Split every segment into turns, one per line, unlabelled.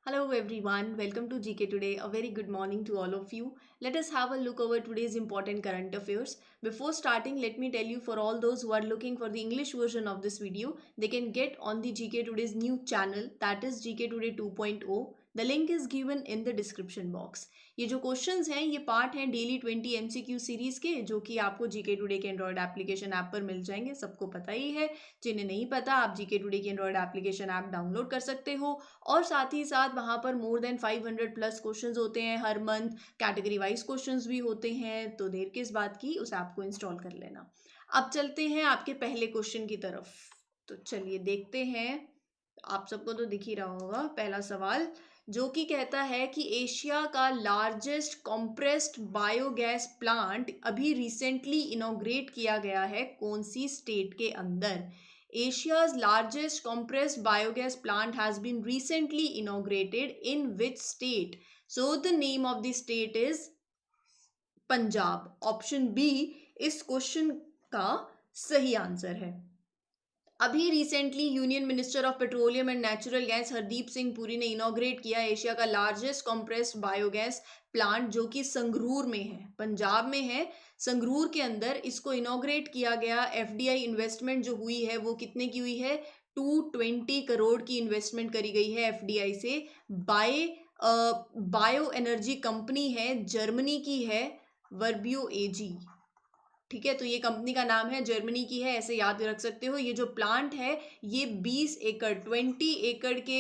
Hello everyone, welcome to GK Today. A very good morning to all of you. Let us have a look over today's important current affairs. Before starting, let me tell you for all those who are looking for the English version of this video, they can get on the GK Today's new channel, that is GK Today 2.0. The link is given in the description box. ये जो questions हैं ये part हैं daily 20 MCQ series के, जो कि आपको GK today के एंड्रॉयड एप्लीकेशन ऐप पर मिल जाएंगे। सबको पता ही है, जिन्हें नहीं पता आप जीके टुडे की एंड्रॉयड एप्लीकेशन ऐप डाउनलोड कर सकते हो। और साथ ही साथ वहाँ पर मोर देन 500 प्लस क्वेश्चंस होते हैं हर मंथ, कैटेगरी वाइज क्वेश्चंस भी होते हैं। तो देर किस बात की, उस ऐप को इंस्टॉल कर लेना। अब चलते हैं आपके पहले क्वेश्चन की तरफ। तो चलिए देखते हैं, आप सबको तो दिख ही रहा होगा पहला सवाल, जो कि कहता है कि एशिया का लार्जेस्ट कॉम्प्रेस्ड बायोगैस प्लांट अभी रिसेंटली इनॉग्रेट किया गया है कौन सी स्टेट के अंदर। Asia's largest compressed biogas plant has been recently inaugurated in which state? So the name of the state is Punjab. Option B इस क्वेश्चन का सही आंसर है। अभी recently union minister of petroleum and natural gas Hardeep Singh Puri ने inaugurate किया Asia का largest compressed biogas plant, जो कि संगरूर में है, पंजाब में है। संगरूर के अंदर इसको इनॉग्रेट किया गया। एफडीआई इन्वेस्टमेंट जो हुई है वो कितने की हुई है? 220 करोड़ की इन्वेस्टमेंट करी गई है एफडीआई से। बायो एनर्जी कंपनी है, जर्मनी की है, वर्बियो एजी। ठीक है, तो ये कंपनी का नाम है, जर्मनी की है, ऐसे याद रख सकते हो। ये जो प्लांट है ये 20 एकड़ 20 एकड़ के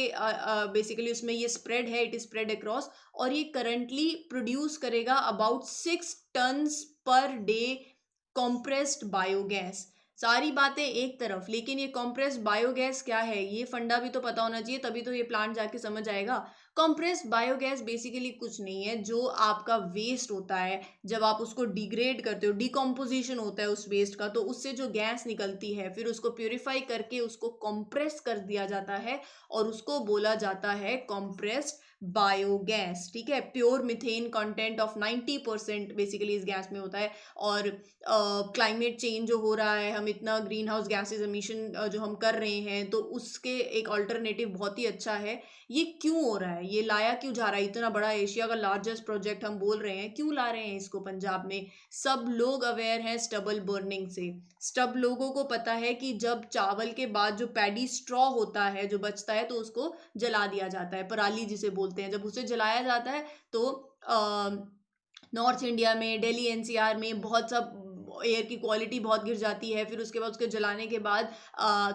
बेसिकली उसमें ये स्प्रेड है, इट इज स्प्रेड अक्रॉस। और ये करंटली प्रोड्यूस करेगा about 6 tons per day compressed biogas. सारी बातें एक तरफ, लेकिन ये कॉम्प्रेस्ड बायोगैस क्या है ये फंडा भी तो पता होना चाहिए, तभी तो ये प्लांट जाके समझ आएगा। कॉम्प्रेस्ड बायोगैस बेसिकली कुछ नहीं है, जो आपका वेस्ट होता है जब आप उसको डिग्रेड करते हो, डिकम्पोजिशन होता है उस वेस्ट का, तो उससे जो गैस निकलती है फिर उसको प्योरीफाई करके उसको कंप्रेस कर दिया जाता है और उसको बोला जाता है कंप्रेस्ड बायोगैस। ठीक है, pure methane content of 90% basically इस गैस में होता है। और क्लाइमेट चेंज जो हो रहा है, हम इतना ग्रीन हाउस गैसेज एमिशन जो हम कर रहे हैं, तो उसके एक ऑल्टरनेटिव बहुत ही अच्छा है। ये क्यों हो रहा है, ये लाया क्यों जा रहा है? इतना बड़ा एशिया का लार्जेस्ट प्रोजेक्ट हम बोल रहे हैं, क्यों ला रहे हैं इसको पंजाब में? सब लोग अवेयर हैं स्टबल बर्निंग से। स्टब लोगों को पता है कि जब चावल के बाद जो पैडी स्ट्रॉ होता है जो बचता है, तो उसको जला दिया जाता है, पराली जिसे बोलते हैं। जब उसे जलाया जाता है तो नॉर्थ इंडिया में, दिल्ली एनसीआर में बहुत सब एयर की क्वालिटी बहुत गिर जाती है। फिर उसके बाद उसके जलाने के बाद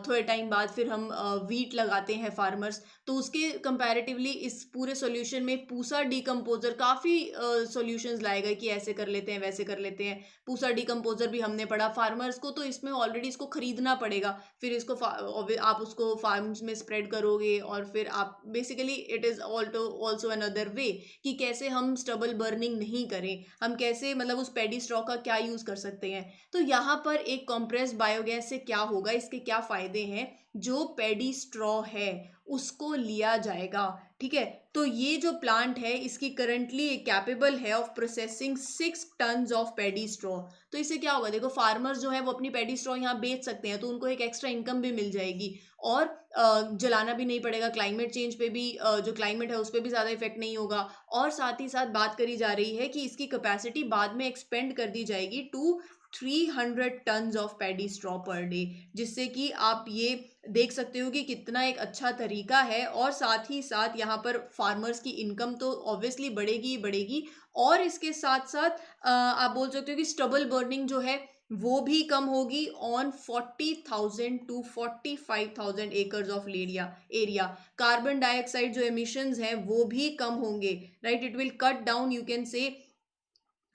थोड़े टाइम बाद फिर हम वीट लगाते हैं फार्मर्स, तो उसके कंपैरेटिवली इस पूरे सॉल्यूशन में पूसा डिकम्पोजर काफ़ी सॉल्यूशंस लाए गए कि ऐसे कर लेते हैं, वैसे कर लेते हैं। पूसा डिकम्पोजर भी हमने पढ़ा। फार्मर्स को तो इसमें ऑलरेडी इसको खरीदना पड़ेगा, फिर इसको आप उसको फार्म्स में स्प्रेड करोगे, और फिर आप basically it is also another way कि कैसे हम स्टबल बर्निंग नहीं करें, हम कैसे मतलब उस पेडी स्ट्रॉ का क्या यूज़ कर सकते हैं। तो यहाँ पर एक कॉम्प्रेस्ड बायोगैस से क्या होगा, इसके क्या फ़ायदे हैं? जो पेडी स्ट्रॉ है उसको लिया जाएगा। ठीक है, तो ये जो प्लांट है इसकी करंटली कैपेबल है of processing 6 tons of pedi straw. तो इससे क्या होगा, देखो फार्मर्स जो है वो अपनी पेडी स्ट्रॉ यहाँ बेच सकते हैं, तो उनको एक एक्स्ट्रा इनकम भी मिल जाएगी। और जलाना भी नहीं पड़ेगा, क्लाइमेट चेंज पे भी जो क्लाइमेट है उस पर भी ज़्यादा इफेक्ट नहीं होगा। और साथ ही साथ बात करी जा रही है कि इसकी कैपेसिटी बाद में एक्सपेंड कर दी जाएगी to 300 tons of paddy straw per day, जिससे कि आप ये देख सकते हो कि कितना एक अच्छा तरीका है। और साथ ही साथ यहाँ पर फार्मर्स की इनकम तो ऑब्वियसली बढ़ेगी ही बढ़ेगी, और इसके साथ साथ आप बोल सकते हो कि स्टबल बर्निंग जो है वो भी कम होगी on 40,000 to 45,000 acres of area. Carbon dioxide जो एमिशंस हैं वो भी कम होंगे, right? It will cut down, you can say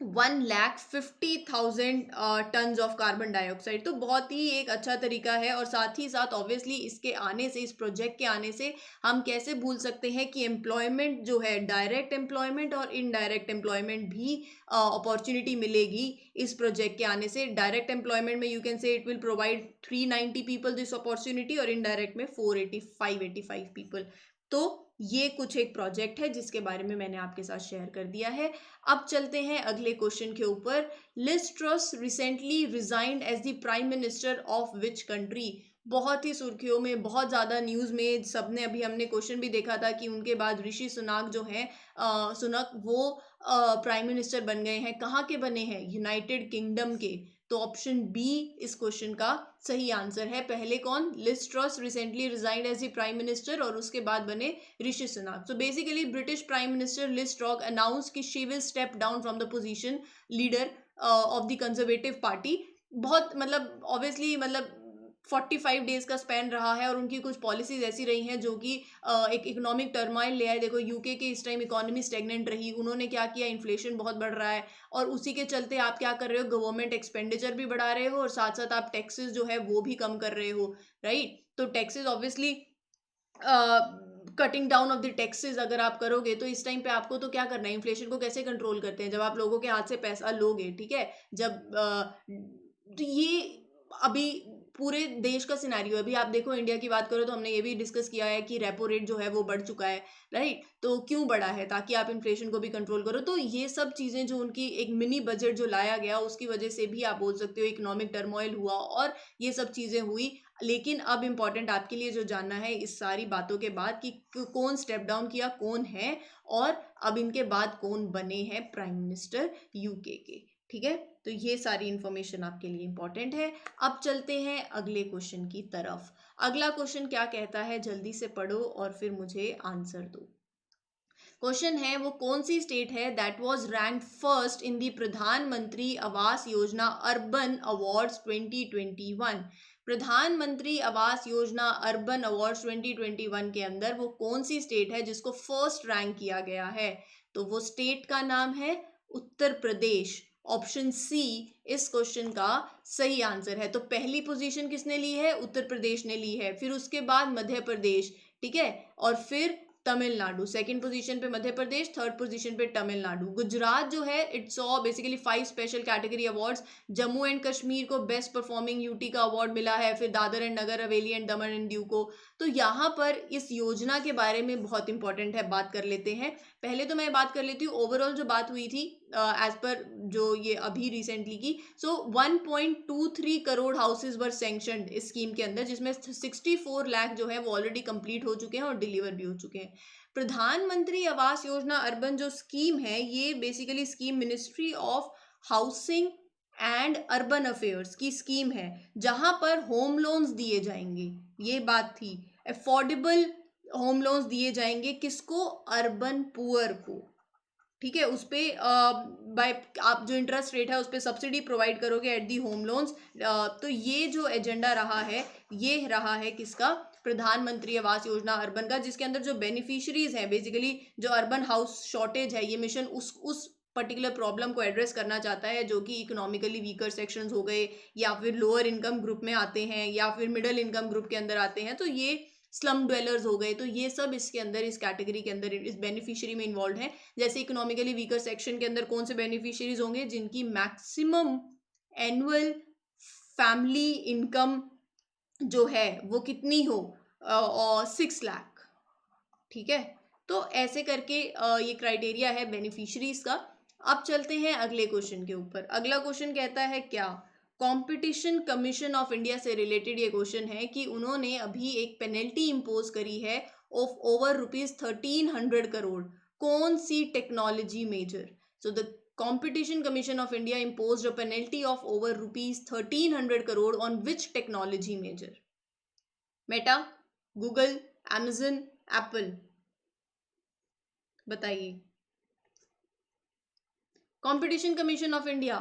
1,50,000 tons of carbon dioxide. तो बहुत ही एक अच्छा तरीका है। और साथ ही साथ ऑब्वियसली इसके आने से, इस प्रोजेक्ट के आने से हम कैसे भूल सकते हैं कि एम्प्लॉयमेंट जो है, डायरेक्ट एम्प्लॉयमेंट और इनडायरेक्ट एम्प्लॉयमेंट भी अपॉर्चुनिटी मिलेगी इस प्रोजेक्ट के आने से। डायरेक्ट एम्प्लॉयमेंट में यू कैन से it will provide 390 people this opportunity, और इनडायरेक्ट में 485 पीपल। तो ये कुछ एक प्रोजेक्ट है जिसके बारे में मैंने आपके साथ शेयर कर दिया है। अब चलते हैं अगले क्वेश्चन के ऊपर। Liz Truss recently resigned as the prime minister of which country? बहुत ही सुर्खियों में, बहुत ज़्यादा न्यूज़ में, सबने अभी हमने क्वेश्चन भी देखा था कि उनके बाद ऋषि सुनक जो हैं सुनक वो प्राइम मिनिस्टर बन गए हैं। कहाँ के बने हैं? यूनाइटेड किंगडम के। तो ऑप्शन बी इस क्वेश्चन का सही आंसर है। पहले कौन? Liz Truss recently resigned as the prime minister और उसके बाद बने Rishi Sunak. So basically British prime minister Liz Truss announce कि she will step down from the position leader of the Conservative party. बहुत मतलब ऑब्वियसली मतलब 45 डेज का स्पैन रहा है और उनकी कुछ पॉलिसीज ऐसी रही हैं जो कि एक इकोनॉमिक टर्माइल ले आए। देखो यूके के इस टाइम इकोनॉमी स्टेगनेंट रही, उन्होंने क्या किया? इन्फ्लेशन बहुत बढ़ रहा है और उसी के चलते आप क्या कर रहे हो? गवर्नमेंट एक्सपेंडिचर भी बढ़ा रहे हो और साथ साथ आप टैक्सेस जो है वो भी कम कर रहे हो, राइट? तो taxes obviously cutting down of the taxes अगर आप करोगे तो इस टाइम पे आपको तो क्या करना है? इन्फ्लेशन को कैसे कंट्रोल करते हैं? जब आप लोगों के हाथ से पैसा लोगे, ठीक है, जब तो ये अभी पूरे देश का सिनेरियो है। अभी आप देखो इंडिया की बात करो तो हमने ये भी डिस्कस किया है कि रेपो रेट जो है वो बढ़ चुका है, राइट? तो क्यों बढ़ा है? ताकि आप इन्फ्लेशन को भी कंट्रोल करो। तो ये सब चीजें जो उनकी एक मिनी बजट जो लाया गया उसकी वजह से भी आप बोल सकते हो इकोनॉमिक टर्मोइल हुआ और ये सब चीजें हुई। लेकिन अब इम्पोर्टेंट आपके लिए जो जानना है इस सारी बातों के बाद कि कौन स्टेप डाउन किया, कौन है, और अब इनके बाद कौन बने हैं प्राइम मिनिस्टर यूके के, ठीक है? तो ये सारी इंफॉर्मेशन आपके लिए इंपॉर्टेंट है। अब चलते हैं अगले क्वेश्चन की तरफ। अगला क्वेश्चन क्या कहता है? जल्दी से पढ़ो और फिर मुझे आंसर दो। क्वेश्चन है वो कौन सी स्टेट है that was rank first in the Pradhan Mantri Awas योजना अर्बन अवार्ड्स 2021। प्रधानमंत्री आवास योजना अर्बन अवार्ड्स 2021 के अंदर वो कौन सी स्टेट है जिसको फर्स्ट रैंक किया गया है? तो वो स्टेट का नाम है उत्तर प्रदेश। ऑप्शन सी इस क्वेश्चन का सही आंसर है। तो पहली पोजीशन किसने ली है? उत्तर प्रदेश ने ली है, फिर उसके बाद मध्य प्रदेश, ठीक है, और फिर तमिलनाडु। सेकंड पोजीशन पे मध्य प्रदेश, थर्ड पोजीशन पे तमिलनाडु। गुजरात जो है it saw basically 5 special category awards. Jammu and Kashmir को बेस्ट परफॉर्मिंग यूटी का अवार्ड मिला है, फिर Dadar and Nagar Haveli and Daman and Diu को। तो यहाँ पर इस योजना के बारे में बहुत इंपॉर्टेंट है, बात कर लेते हैं। पहले तो मैं बात कर लेती हूँ ओवरऑल जो बात हुई थी एज पर जो ये अभी रिसेंटली की। सो 1.23 करोड़ हाउसेज वर सैंक्शनड इस स्कीम के अंदर, जिसमें 64 लाख जो है वो ऑलरेडी कंप्लीट हो चुके हैं और डिलीवर भी हो चुके हैं। प्रधानमंत्री आवास योजना अर्बन जो स्कीम है ये basically scheme ministry of housing and urban affairs की स्कीम है, जहां पर होम लोन्स दिए जाएंगे। ये बात थी, अफोर्डेबल होम लोन्स दिए जाएंगे किसको? अर्बन पुअर को, ठीक है। उस पे बाय आप जो इंटरेस्ट रेट है उस पे सब्सिडी प्रोवाइड करोगे एट दी होम लोन्स। तो ये जो एजेंडा रहा है ये रहा है किसका? प्रधानमंत्री आवास योजना अर्बन का, जिसके अंदर जो बेनिफिशियरीज हैं बेसिकली जो अर्बन हाउस शॉर्टेज है, ये मिशन उस पर्टिकुलर प्रॉब्लम को एड्रेस करना चाहता है, जो कि इकोनॉमिकली वीकर सेक्शंस हो गए या फिर लोअर इनकम ग्रुप में आते हैं या फिर मिडिल इनकम ग्रुप के अंदर आते हैं, तो ये स्लम ड्वेलर्स हो गए, तो ये सब इसके अंदर इस कैटेगरी के अंदर इस बेनिफिशियरी में इन्वॉल्व है। जैसे इकोनॉमिकली वीकर सेक्शन के अंदर कौन से बेनिफिशियरीज होंगे? जिनकी मैक्सिमम एनुअल फैमिली इनकम जो है वो कितनी हो? और 6 लाख, ठीक है। तो ऐसे करके ये क्राइटेरिया है बेनिफिशरीज का। अब चलते हैं अगले क्वेश्चन के ऊपर। अगला क्वेश्चन कहता है क्या? कंपटीशन कमीशन ऑफ इंडिया से रिलेटेड ये क्वेश्चन है कि उन्होंने अभी एक पेनल्टी इम्पोज करी है ऑफ ओवर ₹1300 करोड़। कौन सी technology major? So the Competition Commission of India imposed a penalty of over ₹1300 crore on which technology major? Meta, Google, Amazon, Apple, बताइए। कंपटीशन कमीशन ऑफ इंडिया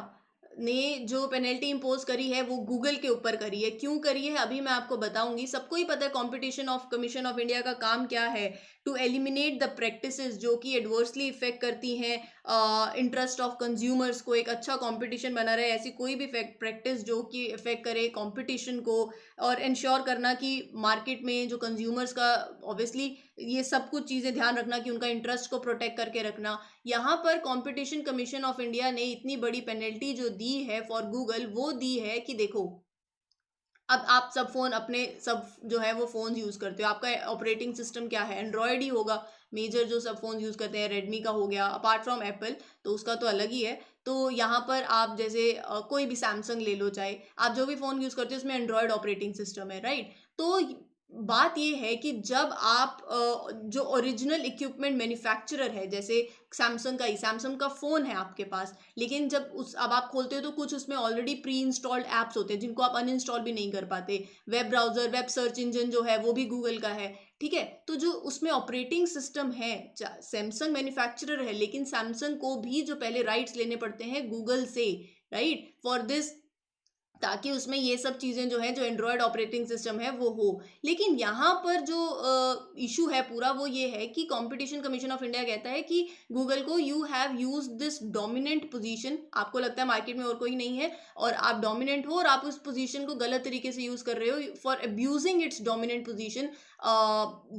ने जो पेनल्टी इंपोज करी है वो गूगल के ऊपर करी है। क्यों करी है अभी मैं आपको बताऊंगी। सबको ही पता है competition of commission of India का काम क्या है? टू एलिमिनेट द प्रैक्टिसेस जो कि एडवर्सली इफेक्ट करती हैं इंटरेस्ट ऑफ कंज्यूमर्स को। एक अच्छा कंपटीशन बना रहे, ऐसी कोई भी प्रैक्टिस जो कि इफेक्ट करे कंपटीशन को, और इंश्योर करना कि मार्केट में जो कंज्यूमर्स का ऑब्वियसली ये सब कुछ चीज़ें ध्यान रखना कि उनका इंटरेस्ट को प्रोटेक्ट करके रखना। यहाँ पर कंपटीशन कमीशन ऑफ इंडिया ने इतनी बड़ी पेनल्टी जो दी है फॉर गूगल, वो दी है कि देखो अब आप सब फोन अपने सब जो है वो फोन यूज करते हो, आपका ऑपरेटिंग सिस्टम क्या है? एंड्रॉयड ही होगा। मेजर जो सब फोन यूज करते हैं रेडमी का हो गया, अपार्ट फ्रॉम एप्पल, तो उसका तो अलग ही है। तो यहाँ पर आप जैसे कोई भी सैमसंग ले लो, चाहे आप जो भी फ़ोन यूज़ करते हो उसमें एंड्रॉयड ऑपरेटिंग सिस्टम है, राइट। तो बात ये है कि जब आप जो ओरिजिनल इक्विपमेंट मैन्युफैक्चरर है, जैसे सैमसंग का ही, सैमसंग का फ़ोन है आपके पास, लेकिन जब उस अब आप खोलते हो तो कुछ उसमें ऑलरेडी प्री इंस्टॉल्ड ऐप्स होते हैं जिनको आप अनइंस्टॉल भी नहीं कर पाते। Web browser, web search engine जो है वो भी गूगल का है, ठीक है। तो जो उसमें ऑपरेटिंग सिस्टम है, सैमसंग मैन्युफैक्चरर है, लेकिन सैमसंग को भी जो पहले राइट्स लेने पड़ते हैं गूगल से, राइट, फॉर दिस, ताकि उसमें ये सब चीज़ें जो है, जो एंड्रॉयड ऑपरेटिंग सिस्टम है वो हो। लेकिन यहाँ पर जो इशू है पूरा वो ये है कि कंपटीशन कमीशन ऑफ इंडिया कहता है कि गूगल को you have use this dominant position, आपको लगता है मार्केट में और कोई नहीं है और आप डोमिनेंट हो और आप उस पोजीशन को गलत तरीके से यूज कर रहे हो, for abusing it's dominant position.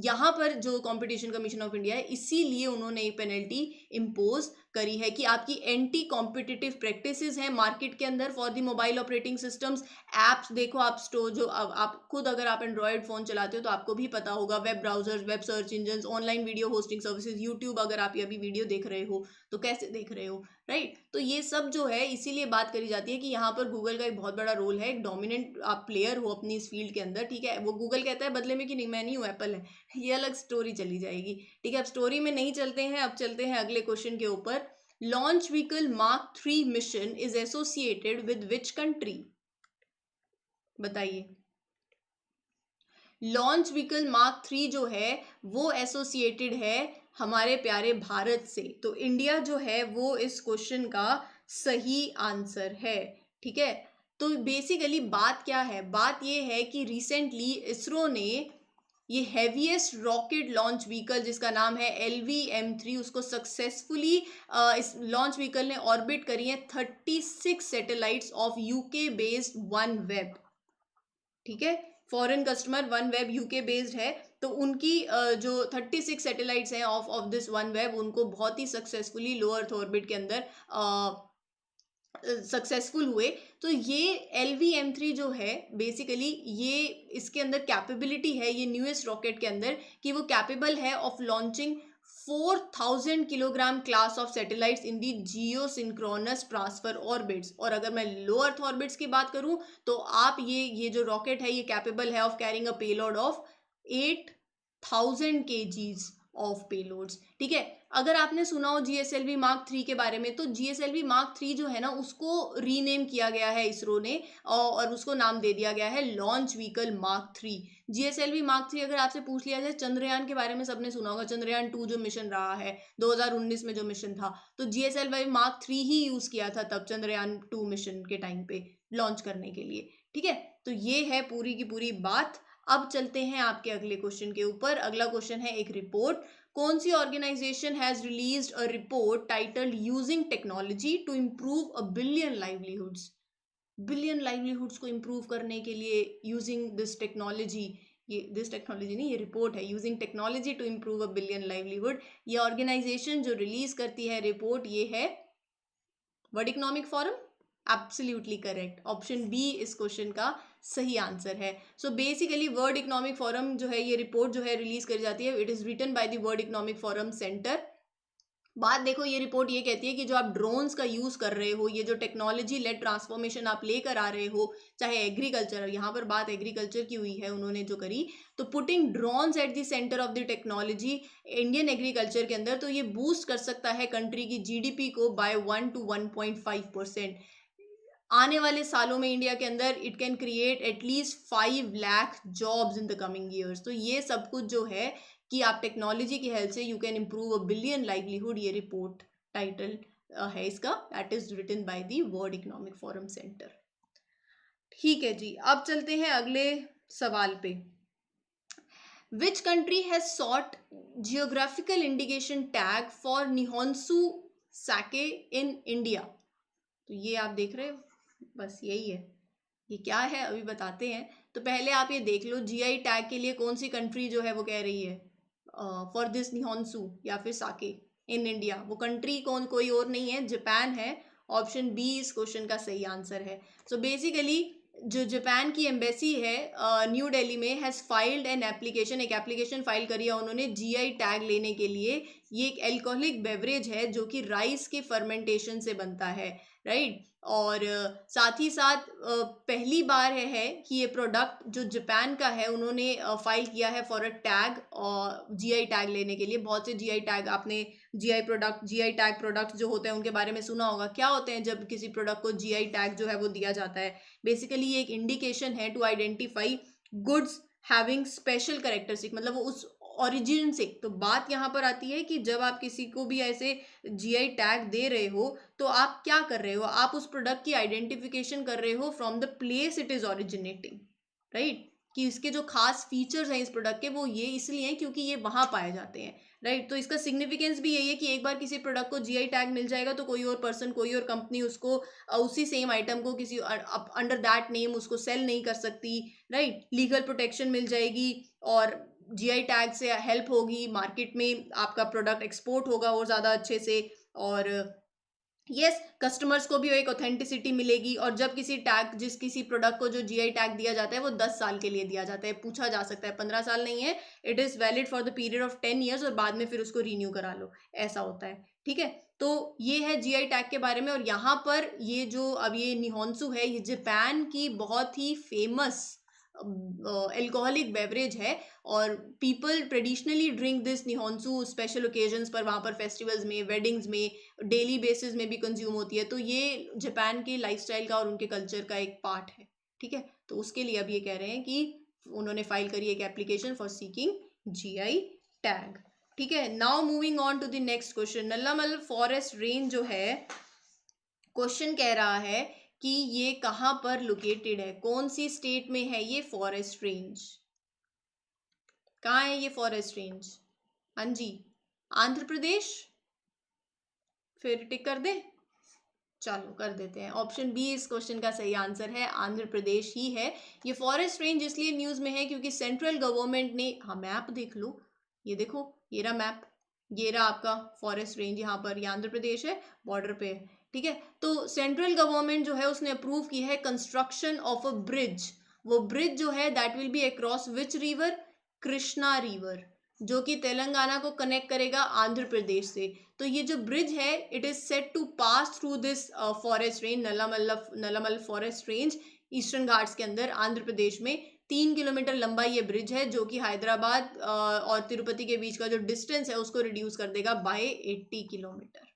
यहाँ पर जो कंपटीशन कमीशन ऑफ इंडिया है, इसीलिए उन्होंने एक पेनल्टी इम्पोज करी है कि आपकी एंटी कॉम्पिटिटिव प्रैक्टिसेस हैं मार्केट के अंदर for the mobile operating systems. Apps देखो, आप स्टोर जो आप खुद अगर आप एंड्रॉयड फोन चलाते हो तो आपको भी पता होगा, web browsers, web search engine, online video hosting services, YouTube, अगर आप अभी वीडियो देख रहे हो तो कैसे देख रहे हो, राइट। तो ये सब जो है इसीलिए बात करी जाती है कि यहाँ पर गूगल का एक बहुत बड़ा रोल है, एक डोमिनेंट आप प्लेयर हो अपनी इस फील्ड के अंदर, ठीक है। वो गूगल कहता है बदले में कि नहीं मैं नहीं हूँ, एप्पल है। ये अलग स्टोरी चली जाएगी, ठीक है। अब स्टोरी में नहीं चलते हैं, अब चलते हैं अगले क्वेश्चन के ऊपर। Launch vehicle mark 3 mission is associated with which country? बताइए। लॉन्च व्हीकल मार्क 3 जो है वो एसोसिएटेड है हमारे प्यारे भारत से, तो इंडिया जो है वो इस क्वेश्चन का सही आंसर है, ठीक है। तो बेसिकली बात क्या है, बात ये है कि रिसेंटली इसरो ने ये हैवीएस्ट रॉकेट लॉन्च व्हीकल जिसका नाम है LVM-3, उसको सक्सेसफुली इस लॉन्च व्हीकल ने ऑर्बिट करी है 36 satellites of UK based one web, ठीक है। Foreign customer one web UK based है, तो उनकी जो 36 सैटेलाइट्स हैं ऑफ दिस वन वेब, उनको बहुत ही सक्सेसफुली लो अर्थ ऑर्बिट के अंदर सक्सेसफुल हुए। तो ये LVM-3 जो है बेसिकली ये इसके अंदर कैपेबिलिटी है, ये न्यूएस्ट रॉकेट के अंदर, कि वो कैपेबल है of launching 4000 kilogram class of satellites in the Jio synchronous transfer orbits. और अगर मैं लो अर्थ ऑर्बिट्स की बात करूं तो आप ये जो रॉकेट है ये कैपेबल है of carrying a payload of 8000 kgs of payloads, ठीक है। अगर आपने सुना हो GSLV मार्क 3 के बारे में, तो GSLV मार्क 3 जो है ना उसको रीनेम किया गया है इसरो ने और उसको नाम दे दिया गया है launch vehicle mark 3। GSLV mark 3 अगर आपसे पूछ लिया जाए, चंद्रयान के बारे में सबने सुना होगा, चंद्रयान 2 जो मिशन रहा है 2019 में जो मिशन था, तो GSLV मार्क 3 ही यूज किया था तब चंद्रयान 2 मिशन के टाइम पे लॉन्च करने के लिए, ठीक है। तो ये है पूरी की पूरी बात। अब चलते हैं आपके अगले क्वेश्चन के ऊपर। अगला क्वेश्चन है एक रिपोर्ट। कौन सी organisation has released a report titled using technology to improve a billion livelihoods? Billion livelihoods को इम्प्रूव करने के लिए यूजिंग दिस टेक्नोलॉजी, ये दिस टेक्नोलॉजी नहीं, ये रिपोर्ट है, using technology to improve a billion livelihood. ये ऑर्गेनाइजेशन जो रिलीज करती है रिपोर्ट ये है World economic Forum. Absolutely correct, option B इस क्वेश्चन का सही आंसर है। So basically World economic Forum जो है ये रिपोर्ट जो है रिलीज करी जाती है, it is written by the world economic forum centre. बात देखो, ये रिपोर्ट ये कहती है कि जो आप ड्रोन्स का यूज कर रहे हो, ये जो टेक्नोलॉजी लेड ट्रांसफॉर्मेशन आप लेकर आ रहे हो, चाहे एग्रीकल्चर, यहाँ पर बात एग्रीकल्चर की हुई है उन्होंने जो करी, तो putting drones at the centre of the technology Indian agriculture के अंदर, तो ये बूस्ट कर सकता है कंट्री की GDP को बाय 1 to 1.5%। आने वाले सालों में इंडिया के अंदर it can create at least 5 lakh jobs in the coming years. तो ये सब कुछ जो है कि आप टेक्नोलॉजी की हेल्प से you can improve a billion livelihood, ये रिपोर्ट टाइटल है इसका, that is written by the world economic forum centre. ठीक है जी, अब चलते हैं अगले सवाल पे। Which country has sought geographical indication tag for Nihonshu sake in India? तो ये आप देख रहे हो, बस यही है। ये क्या है अभी बताते हैं। तो पहले आप ये देख लो GI टैग के लिए कौन सी कंट्री जो है वो कह रही है फॉर दिस निहोन्सू या फिर साके इन इंडिया। वो कंट्री कोई और नहीं है, जापान है। ऑप्शन बी इस क्वेश्चन का सही आंसर है। सो बेसिकली जो जापान की एम्बेसी है न्यू दिल्ली में हैज़ फाइल्ड एन एप्लीकेशन, एक एप्लीकेशन फाइल करी है उन्होंने जीआई टैग लेने के लिए। ये एक एल्कोहलिक बेवरेज है जो कि राइस के फर्मेंटेशन से बनता है, राइट। और साथ ही साथ पहली बार है कि ये प्रोडक्ट जो जापान का है उन्होंने फाइल किया है फॉर अ टैग और जीआई टैग लेने के लिए। बहुत से जीआई टैग आपने जीआई टैग प्रोडक्ट जो होते हैं उनके बारे में सुना होगा। क्या होते हैं जब किसी प्रोडक्ट को जीआई टैग जो है वो दिया जाता है? बेसिकली ये एक इंडिकेशन है to identify goods having special characteristic, मतलब वो उस ओरिजिन से। तो बात यहाँ पर आती है कि जब आप किसी को भी ऐसे जीआई टैग दे रहे हो तो आप क्या कर रहे हो? आप उस प्रोडक्ट की आइडेंटिफिकेशन कर रहे हो from the place it is originating, right. कि इसके जो खास फीचर्स हैं इस प्रोडक्ट के वो ये इसलिए हैं क्योंकि ये वहां पाए जाते हैं, राइट। तो इसका सिग्निफिकेंस भी यही है कि एक बार किसी प्रोडक्ट को जीआई टैग मिल जाएगा तो कोई और पर्सन, कोई और कंपनी उसको उसी सेम आइटम को किसी अंडर दैट नेम उसको सेल नहीं कर सकती, राइट। लीगल प्रोटेक्शन मिल जाएगी और जीआई टैग से हेल्प होगी, मार्केट में आपका प्रोडक्ट एक्सपोर्ट होगा और ज़्यादा अच्छे से। और यस, कस्टमर्स को भी एक ऑथेंटिसिटी मिलेगी। और जब किसी प्रोडक्ट को जो जीआई टैग दिया जाता है वो 10 साल के लिए दिया जाता है, पूछा जा सकता है, 15 साल नहीं है। It is valid for the period of 10 years और बाद में फिर उसको रीन्यू करा लो, ऐसा होता है, ठीक है। तो ये है जीआई टैग के बारे में। और यहाँ पर ये जो अब ये निहोन्सू है, ये जापान की बहुत ही फेमस एल्कोहलिक बेवरेज है और people traditionally drink this Nihonshu special occasions पर, वहाँ पर फेस्टिवल्स में, वेडिंग्स में, डेली बेसिस में भी कंज्यूम होती है। तो ये जापान के लाइफस्टाइल का और उनके कल्चर का एक पार्ट है, ठीक है। तो उसके लिए अब ये कह रहे हैं कि उन्होंने फाइल करी एक application for seeking GI tag, ठीक है। Now moving on to the next question. Nallamala forest range जो है, क्वेश्चन कह रहा है कि ये कहाँ पर लोकेटेड है, कौन सी स्टेट में है ये फॉरेस्ट रेंज? कहाँ है ये फॉरेस्ट रेंज? हाँ जी, आंध्र प्रदेश। फिर टिक कर दे, चलो कर देते हैं। ऑप्शन बी इस क्वेश्चन का सही आंसर है, आंध्र प्रदेश ही है। ये फॉरेस्ट रेंज इसलिए न्यूज़ में है क्योंकि सेंट्रल गवर्नमेंट ने, हाँ मैप देख लो, ये देखो, ये रहा मैप, ये रहा आपका फॉरेस्ट रेंज। यहाँ पर ये आंध्र प्रदेश है, बॉर्डर पे है, ठीक है। तो सेंट्रल गवर्नमेंट जो है उसने अप्रूव की है कंस्ट्रक्शन ऑफ अ ब्रिज। वो ब्रिज जो है that will be across which river? Krishna river, जो कि तेलंगाना को कनेक्ट करेगा आंध्र प्रदेश से। तो ये जो ब्रिज है it is set to pass through this forest range, Nallamala forest range, Eastern Ghats के अंदर आंध्र प्रदेश में। 3 किलोमीटर लंबा ये ब्रिज है जो कि हैदराबाद और तिरुपति के बीच का जो डिस्टेंस है उसको रिड्यूस कर देगा बाय 80 किलोमीटर,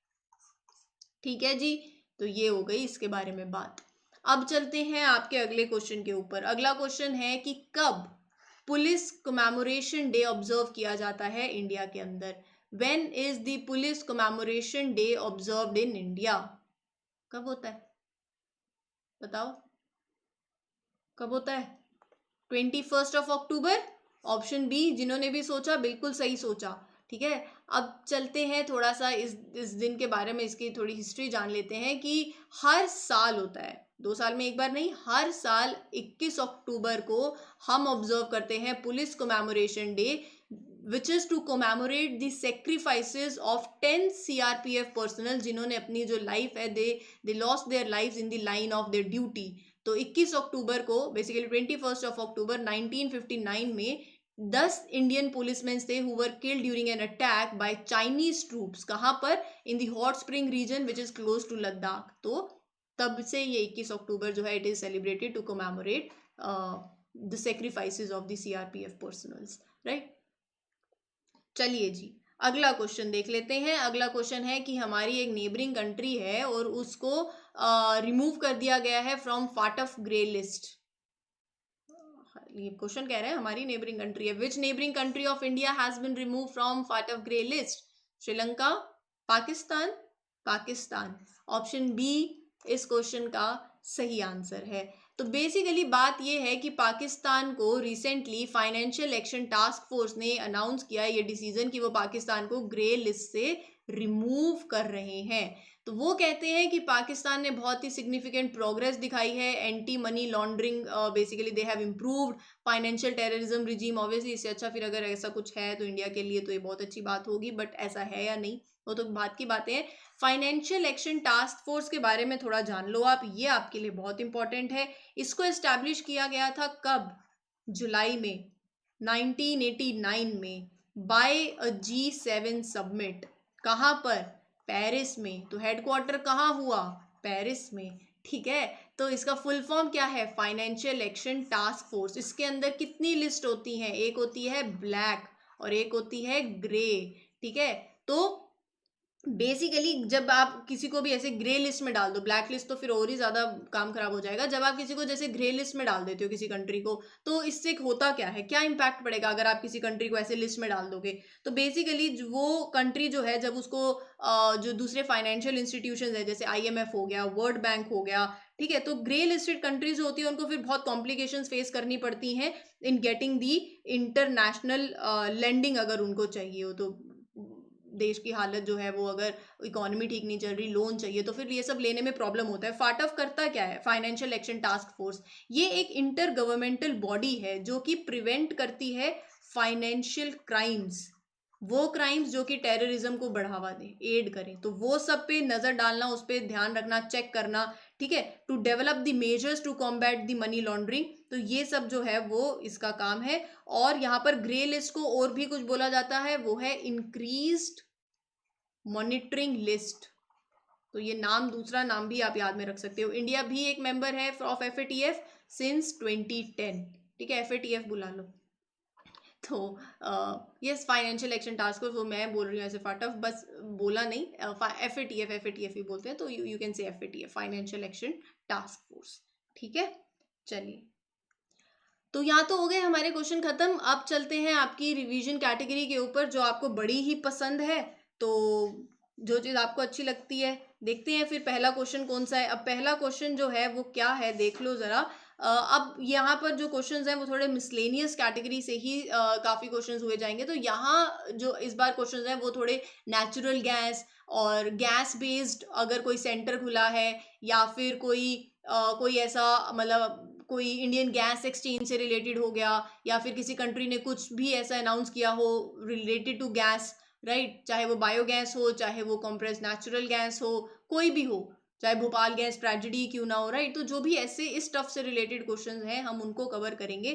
ठीक है जी। तो ये हो गई इसके बारे में बात। अब चलते हैं आपके अगले क्वेश्चन के ऊपर। अगला क्वेश्चन है कि कब पुलिस कमेमोरेशन डे ऑब्जर्व किया जाता है इंडिया के अंदर? When is the police commemoration day observed in India? कब होता है बताओ, कब होता है? 21 अक्टूबर। ऑप्शन बी, जिन्होंने भी सोचा बिल्कुल सही सोचा, ठीक है। अब चलते हैं थोड़ा सा इस दिन के बारे में, इसकी थोड़ी हिस्ट्री जान लेते हैं कि हर साल होता है, 2 साल में एक बार नहीं, हर साल 21 अक्टूबर को हम ऑब्जर्व करते हैं police commemoration day, which is to commemorate the sacrifices of 10 CRPF personnel, जिन्होंने अपनी जो लाइफ है they lost their lives in the line of their duty. तो 21 अक्टूबर को, बेसिकली 21 अक्टूबर 1959 में 10 इंडियन पुलिसमैन थे who were killed during an attack by Chinese troops. कहाँ पर? In the hot spring region which is close to Ladakh. तो तब से ये 21 अक्टूबर जो है it is celebrated to commemorate the sacrifices of the CRPF personnels, right. चलिए जी, अगला क्वेश्चन देख लेते हैं। अगला क्वेश्चन है कि हमारी एक नेबरिंग कंट्री है और उसको रिमूव कर दिया गया है from part of grey list. ये क्वेश्चन कह रहे हैं हमारी नेबरिंग कंट्री है। Which neighbouring country of India has been remove from part of grey list? Sri Lanka, Pakistan, Pakistan. Option B इस क्वेश्चन का सही आंसर है। तो बेसिकली बात यह है कि पाकिस्तान को recently financial action task force ने अनाउंस किया ये डिसीजन कि वो पाकिस्तान को ग्रे लिस्ट से रिमूव कर रहे हैं। तो वो कहते हैं कि पाकिस्तान ने बहुत ही सिग्निफिकेंट प्रोग्रेस दिखाई है, anti money laundering, basically they have improved, financial terrorism regime, obviously इससे अच्छा फिर अगर ऐसा कुछ है तो इंडिया के लिए तो ये बहुत अच्छी बात होगी, बट ऐसा है या नहीं वो तो बात की बातें हैं। फाइनेंशियल एक्शन टास्क फोर्स के बारे में थोड़ा जान लो आप, ये आपके लिए बहुत इंपॉर्टेंट है। इसको एस्टैब्लिश किया गया था कब? जुलाई में 1989 में बाय अ G7 समिट। कहाँ पर? पेरिस में। तो हेडक्वार्टर कहाँ हुआ? पेरिस में। ठीक है, तो इसका फुल फॉर्म क्या है? Financial action task force. इसके अंदर कितनी लिस्ट होती हैं? एक होती है ब्लैक और एक होती है ग्रे। ठीक है, तो बेसिकली जब आप किसी को भी ऐसे ग्रे लिस्ट में डाल दो, ब्लैक लिस्ट तो फिर और ही ज्यादा काम खराब हो जाएगा। जब आप किसी को जैसे ग्रे लिस्ट में डाल देते हो किसी कंट्री को, तो इससे होता क्या है, क्या इंपैक्ट पड़ेगा अगर आप किसी कंट्री को ऐसे लिस्ट में डाल दोगे? तो बेसिकली वो कंट्री जो है, जब उसको जो दूसरे फाइनेंशियल इंस्टीट्यूशन है जैसे IMF हो गया, वर्ल्ड बैंक हो गया, ठीक है, तो ग्रे लिस्टेड कंट्रीज होती है उनको फिर बहुत कॉम्प्लिकेशंस फेस करनी पड़ती हैं in getting the international lending, अगर उनको चाहिए हो तो। देश की हालत जो है वो, अगर इकोनॉमी ठीक नहीं चल रही, लोन चाहिए, तो फिर ये सब लेने में प्रॉब्लम होता है। फाटफ करता क्या है? फाइनेंशियल एक्शन टास्क फोर्स, ये एक इंटर गवर्नमेंटल बॉडी है जो कि प्रिवेंट करती है फाइनेंशियल क्राइम्स, वो क्राइम्स जो कि टेररिज्म को बढ़ावा दें, एड करें, तो वो सब पे नजर डालना, उस पर ध्यान रखना, चेक करना, ठीक है, to develop the measures to combat the money laundering. तो ये सब जो है वो इसका काम है। और यहाँ पर ग्रे लिस्ट को और भी कुछ बोला जाता है, वो है इंक्रीज्ड मॉनिटरिंग लिस्ट। तो ये नाम, दूसरा नाम भी आप याद में रख सकते हो। इंडिया भी एक मेंबर है ऑफ FATF सिंस 2010। ठीक है, FATF बुला लो। तो yes, financial action task force, वो मैं बोल रही हूँ ऐसे फाटफ, बस बोला नहीं, FATF ही बोलते हैं, तो यू कैन से FATF, financial action task force. ठीक है, चलिए, तो यहाँ तो हो गए हमारे क्वेश्चन खत्म। अब चलते हैं आपकी रिवीजन कैटेगरी के ऊपर, जो आपको बड़ी ही पसंद है, तो जो चीज़ आपको अच्छी लगती है। देखते हैं फिर पहला क्वेश्चन कौन सा है। अब पहला क्वेश्चन जो है वो क्या है, देख लो ज़रा। अब यहाँ पर जो क्वेश्चंस हैं वो थोड़े मिसलेनियस कैटेगरी से ही काफ़ी क्वेश्चंस हुए जाएंगे। तो यहाँ जो इस बार क्वेश्चंस हैं वो थोड़े नेचुरल गैस और गैस बेस्ड, अगर कोई सेंटर खुला है या फिर कोई ऐसा, मतलब कोई इंडियन गैस एक्सचेंज से रिलेटेड हो गया, या फिर किसी कंट्री ने कुछ भी ऐसा अनाउंस किया हो रिलेटेड टू गैस, राइट, चाहे वो बायोगैस हो, चाहे वो कंप्रेस नेचुरल गैस हो, कोई भी हो, चाहे भोपाल गैस ट्रेजेडी क्यों ना हो, राइट। तो जो भी ऐसे इस स्टफ से रिलेटेड क्वेश्चंस हैं हम उनको कवर करेंगे।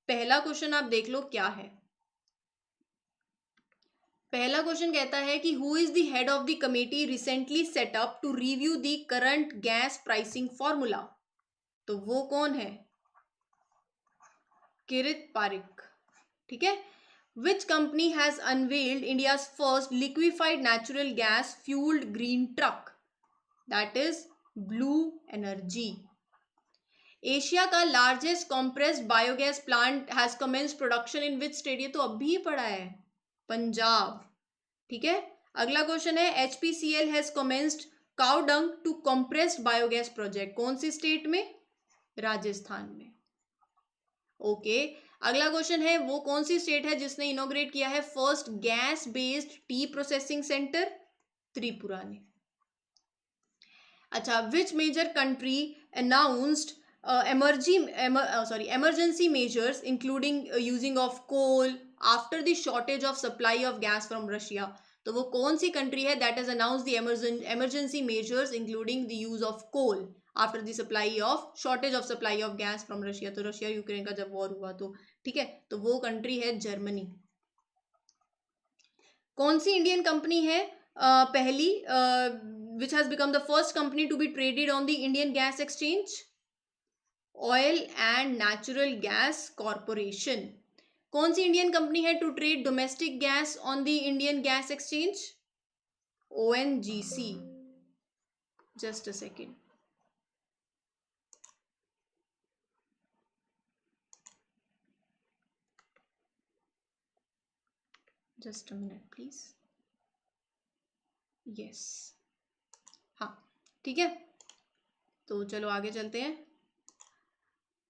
पहला क्वेश्चन आप देख लो क्या है। पहला क्वेश्चन कहता है कि who is the head of the committee recently set up to review the current gas pricing formula? तो वो कौन है? किरित पारिक। ठीक है। Which company has unveiled India's first liquefied natural gas fueled green truck? That is Blue Energy. Asia का largest compressed biogas plant has commenced production in which state? ये तो अभी पढ़ा है, पंजाब। ठीक है, अगला क्वेश्चन है HPCL has commenced cow dung to compressed biogas project, कौन सी स्टेट में? राजस्थान में। ओके, अगला क्वेश्चन है वो कौन सी स्टेट है जिसने इनोग्रेट किया है first gas based tea processing centre? Tripura ने। अच्छा, which major country announced emergency measures including using of coal after the shortage of supply of gas from Russia? तो वो कौन सी कंट्री है that has announced the emergency measures including the use of coal after the supply of shortage of supply of gas from Russia? तो Russia Ukraine का जब war हुआ तो, ठीक है, तो वो कंट्री है जर्मनी। कौन सी इंडियन कंपनी है पहली which has become the first company to be traded on the Indian gas exchange? Oil and natural gas corporation. कौन सी इंडियन कंपनी है to trade domestic gas on the Indian gas exchange? ONGC। Just a second, just a minute please. Yes, हाँ, ठीक है, तो चलो आगे चलते हैं।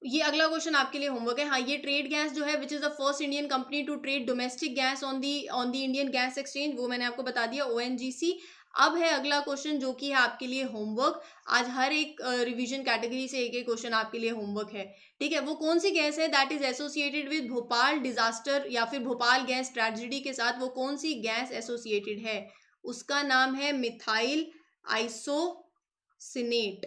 ये अगला क्वेश्चन आपके लिए होमवर्क है। हाँ, ये ट्रेड गैस जो है which is the first Indian company to trade domestic gas on the Indian gas exchange, वो मैंने आपको बता दिया, ONGC। अब है अगला क्वेश्चन जो कि है आपके लिए होमवर्क। आज हर एक रिवीजन कैटेगरी से एक एक क्वेश्चन आपके लिए होमवर्क है, ठीक है। वो कौन सी गैस है that is associated with Bhopal disaster या फिर भोपाल गैस ट्रेजेडी के साथ, वो कौन सी गैस एसोसिएटेड है? उसका नाम है मिथाइल आइसोसिनेट,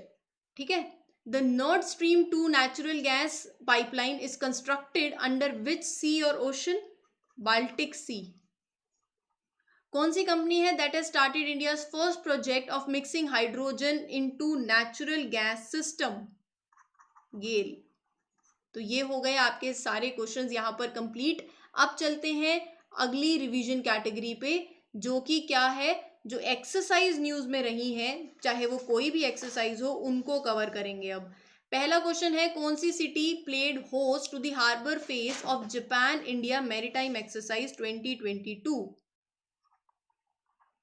ठीक है। The Nord Stream 2 natural gas pipeline is constructed under which sea or ocean? Baltic Sea. कौन सी कंपनी है that has started India's first project of mixing hydrogen into natural gas system? गेल। तो ये हो गए आपके सारे क्वेश्चंस यहाँ पर कंप्लीट। अब चलते हैं अगली रिवीजन कैटेगरी पे, जो कि क्या है, जो एक्सरसाइज न्यूज में रही है, चाहे वो कोई भी एक्सरसाइज हो, उनको कवर करेंगे। अब पहला क्वेश्चन है, कौन सी city played host to the harbour phase of Japan India maritime exercise 2022?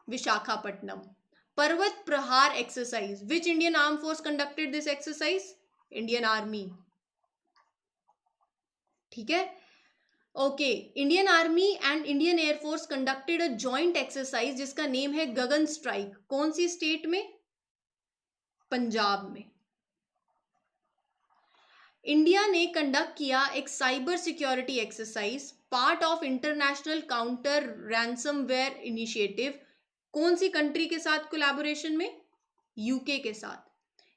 Visakhapatnam. Parvat Prahar exercise, which Indian arm force conducted this exercise? Indian army, ठीक है। Okay, Indian army and Indian air force conducted a joint exercise जिसका name है Gagan strike, कौन सी state में? पंजाब में। India ने conduct किया एक cyber security exercise part of international counter ransomware initiative, कौन सी कंट्री के साथ कोलैबोरेशन में? यूके के साथ।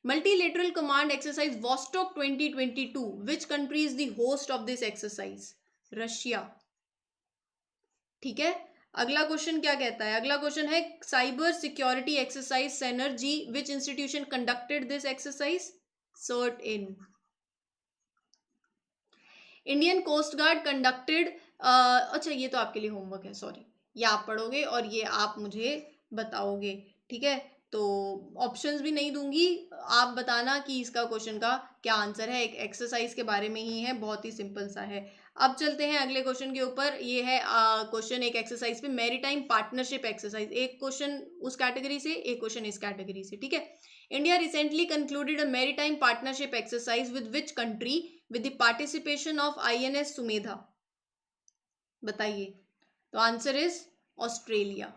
Multilateral command exercise Vostok 2022, which country is the host of this exercise? Russia, ठीक है। अगला क्वेश्चन क्या कहता है? अगला क्वेश्चन है, cyber security exercise Synergy, which institution conducted this exercise? CERT In. Indian coast guard conducted, अच्छा ये तो आपके लिए होमवर्क है, सॉरी, ये आप पढ़ोगे और ये आप मुझे बताओगे, ठीक है। तो ऑप्शंस भी नहीं दूंगी, आप बताना कि इसका क्वेश्चन का क्या आंसर है। एक एक्सरसाइज के बारे में ही है, बहुत ही सिंपल सा है। अब चलते हैं अगले क्वेश्चन के ऊपर। ये है क्वेश्चन एक एक्सरसाइज पे, मैरीटाइम पार्टनरशिप एक्सरसाइज। एक क्वेश्चन उस कैटेगरी से, एक क्वेश्चन इस कैटेगरी से, ठीक है। India recently concluded a maritime partnership exercise with which country with the participation of INS Sumedha? बताइए। तो आंसर इज ऑस्ट्रेलिया,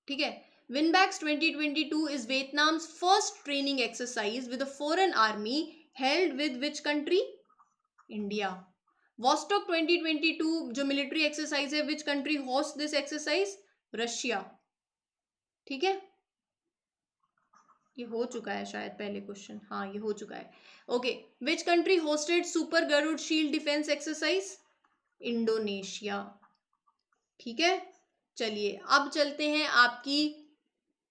ठीक है। VINBAX 2022 is Vietnam's first training exercise with a foreign army held with which country? India. Vostok 2022 जो military exercise है, which country hosts this exercise? Russia, ठीक है। ये हो चुका है शायद पहले क्वेश्चन, हाँ ये हो चुका है। Okay, which country hosted super Garuda shield defence exercise? Indonesia, ठीक है। चलिए अब चलते हैं आपकी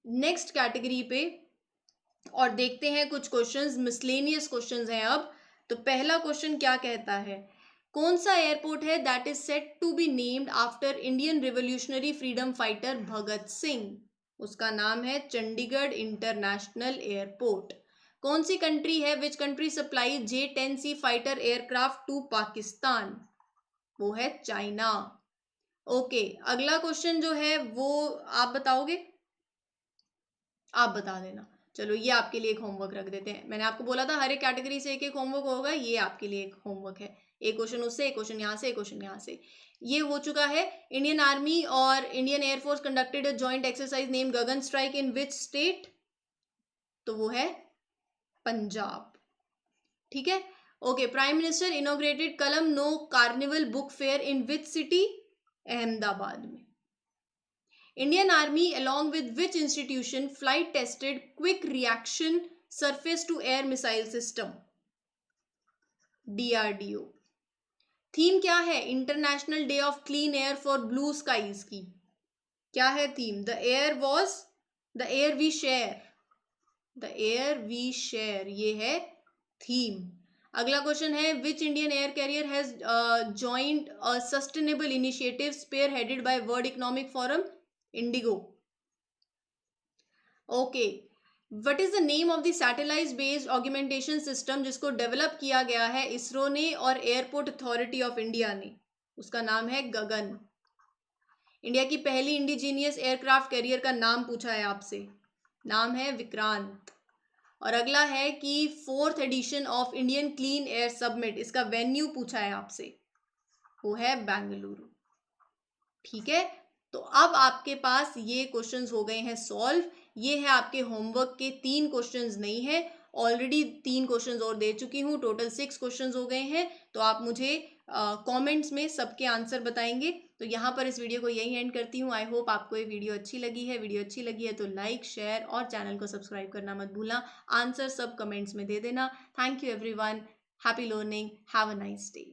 नेक्स्ट कैटेगरी पे और देखते हैं कुछ क्वेश्चंस, मिसलेनियस क्वेश्चंस हैं अब। तो पहला क्वेश्चन क्या कहता है, कौन सा एयरपोर्ट है that is set to be named after Indian revolutionary freedom fighter Bhagat Singh? उसका नाम है चंडीगढ़ इंटरनेशनल एयरपोर्ट। कौन सी कंट्री है which country supply J-10C fighter aircraft to Pakistan? वो है चाइना। ओके, अगला क्वेश्चन जो है वो आप बताओगे? आप बता देना। चलो ये आपके लिए एक होमवर्क रख देते हैं। मैंने आपको बोला था हर एक कैटेगरी से एक एक होमवर्क होगा, ये आपके लिए एक होमवर्क है। एक क्वेश्चन उससे, एक क्वेश्चन यहाँ से, एक क्वेश्चन यहाँ से। ये हो चुका है। इंडियन आर्मी और Indian air force conducted a joint exercise name Gagan strike in which state? तो वो है पंजाब, ठीक है। Okay, prime minister inaugurated Kalam नो carnival book fair in which city? Ahmedabad में। Indian Army along with which institution flight tested quick reaction surface to air missile system? DRDO। Theme क्या है international day of clean air for blue skies की? क्या है theme? The air we share, the air we share, ये है theme. अगला question है, which Indian air carrier has joined a sustainable initiative spearheaded by world economic forum? IndiGo. Okay, what is the name of the satellite based augmentation system जिसको develop किया गया है इसरो ने और एयरपोर्ट अथॉरिटी ऑफ इंडिया ने? उसका नाम है गगन। इंडिया की पहली इंडिजीनियस एयरक्राफ्ट कैरियर का नाम पूछा है आपसे, नाम है विक्रांत। और अगला है कि 4th edition of Indian clean air summit, इसका वेन्यू पूछा है आपसे, वो है बेंगलुरु। ठीक है, तो अब आपके पास ये क्वेश्चंस हो गए हैं सॉल्व। ये है आपके होमवर्क के 3 क्वेश्चंस नहीं है, ऑलरेडी 3 क्वेश्चंस और दे चुकी हूँ, टोटल 6 क्वेश्चंस हो गए हैं। तो आप मुझे कमेंट्स में सबके आंसर बताएंगे। तो यहाँ पर इस वीडियो को यही एंड करती हूँ। आई होप आपको ये वीडियो अच्छी लगी है। वीडियो अच्छी लगी है तो लाइक, शेयर और चैनल को सब्सक्राइब करना मत भूलना। आंसर सब कमेंट्स में दे देना। Thank you everyone, happy learning, have a nice day.